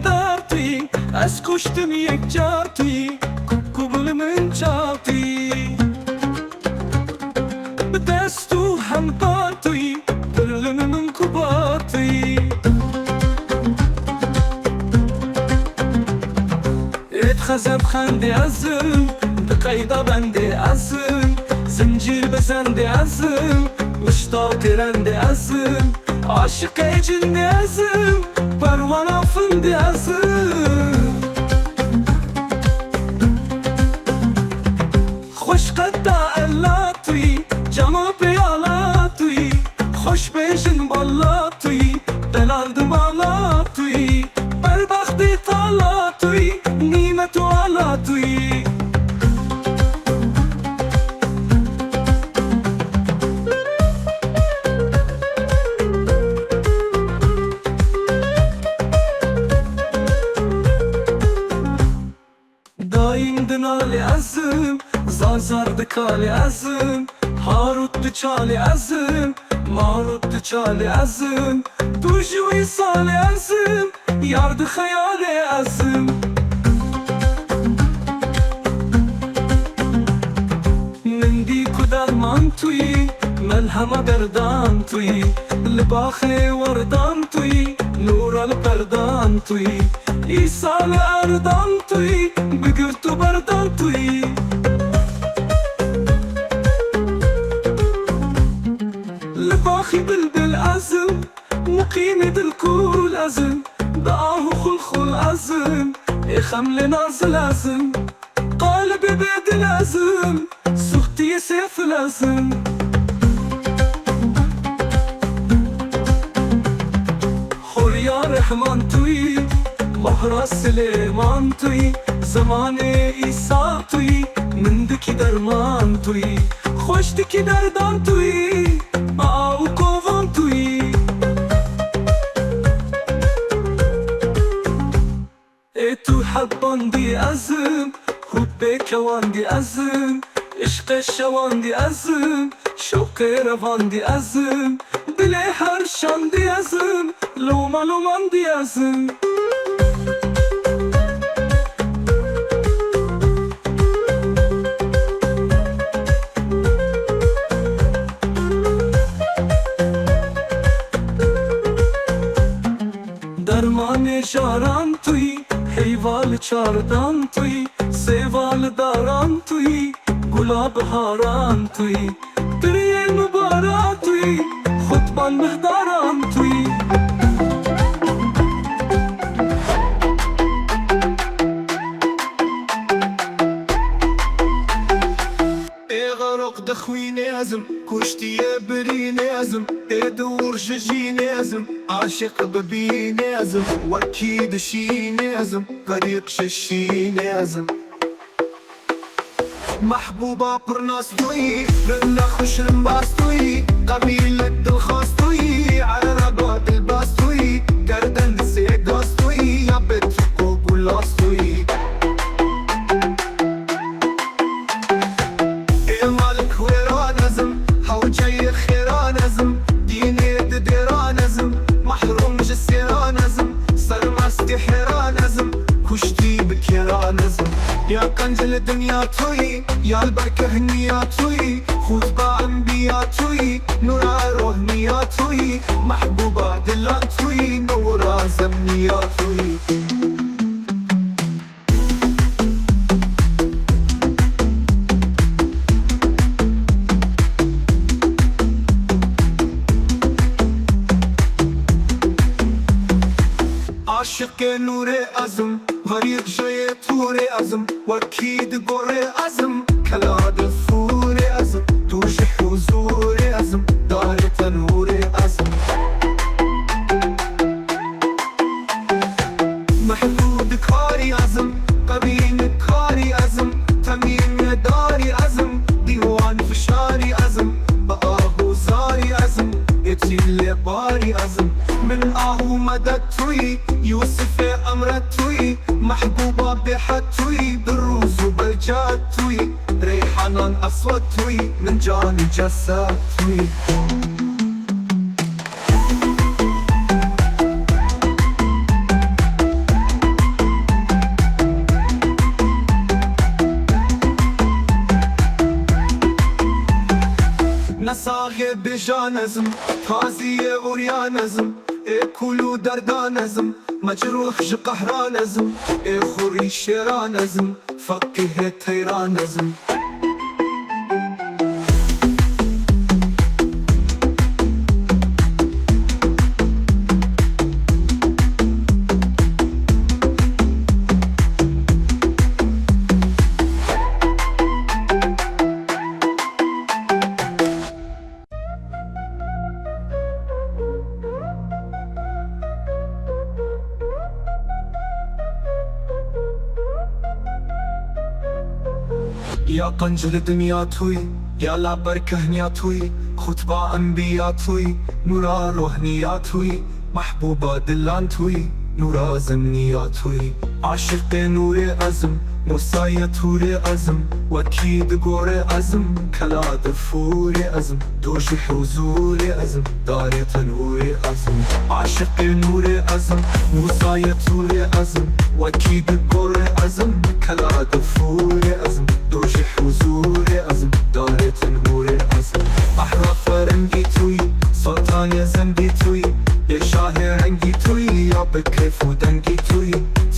در توی از کشتم یک جا توی قبل من چاوتی به دستو هم پاتوی دلن من کباتی ات خزب خنده ازم به قیدا بنده ازم زنجیر بزنده ازم مشتاق رنده ازم عاشق جنده ازم پروان آفنده ازم خوش قدا الا توی جما پیالا توی خوش بیشن بالا توی دلالد بالا توی بربختی تالا توی نیمت والا توی دایم دنالی ازم زازار دکالی ازم هاروت دچالی ازم ماروت دچالی ازم تو جوی سالی ازم یارد خیالی ازم من دی کدرمان توی ملهم دردان توی لباخ وردان توی نور الپردان توی ایسال اردان توی بگر تو بردان توی لباخي بلبل أزم مقيم بالكل أزم دعاه خلخل أزم خمل نازل أزم قالب بيد الأزم سختي سيف الأزم خور يا رحمن توي مهرا سليمان توي زمان إيسا توي من دكي درمان توي خوش دكي دردان توي او کوان توی ای تو حباندی ازم حب کواندی ازم عشق شواندی ازم شوق رواندی ازم دل هر شاندی ازم لوما لوماندی ازم درمان جاران توی حیوال چاردان توی سیوال داران توی گلاب هاران توی دریه مبارا توی خطبان مهداران توی غرق دخوي نازم كشتي بري نازم دور ججي نازم عاشق ببي نازم واكيد شي نازم غريق ششي نازم محبوبة برناس توي رلا خش رمباس توي قبيلة الخاص توي على رقات الباس توي قردن السيقاس توي يا بيت فوق ولاس توي يا كنز الدنيا توي يا البركة هنيا توي خوف بأنبياء توي نور روح نيا توي محبوبة دلان توي نورا زمنيا توي عاشق نور أزم غريب جاي طور أزم وأكيد قر أزم كلاد الثور أزم توجه حضور أزم دار تنور أزم محدود كاري أزم قبيل كاري أزم تميم داري أزم ديوان فشاري أزم بقاه زاري أزم يتيل باري أزم من آهو مدد توي يوسف أمر توي محبوبة بحد توي بالروز وبالجاد توي ريحان أسود توي من جاني جسد توي بجانزم تازیه اوریانزم ای کلو دردانزم مجروح ج قهرانزم ای خوری شیرانزم فقیه تیرانزم يا قنجل دنيا توي يا لابركه هنيا توي خطبة أنبياء توي نورا روحنيا توي محبوبة دلان توي نورا زمنيا توي عاشق نور أزم موسى تور أزم وكيد قور أزم كلا دفور أزم دوش حضور أزم دار تنور أزم عاشق نور أزم موسى تور أزم وكيد قور أزم كلا دفور أزم دوش حضور أزم دار تنور أزم أحرف رنگی توی سلطان زنگی توی یه شاه رنگی توی یا به کیف و دنگی توی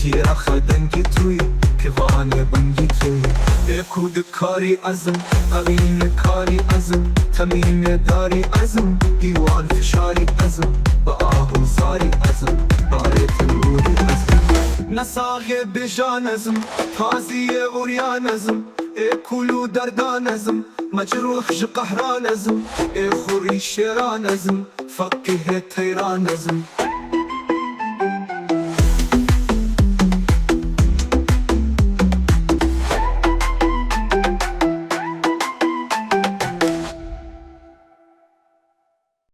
تیرا خدنگی توی پیوان بنگی توی کود کاری ازم قوین کاری ازم تمیم داری ازم دیوان فشاری ازم با آهو زاری ازم باره تنوری ازم نساغ بجان ازم تازیه اوریان ازم کلو دردان ازم مجروح ج قهران ازم خوری شیران ازم فقیه تیران ازم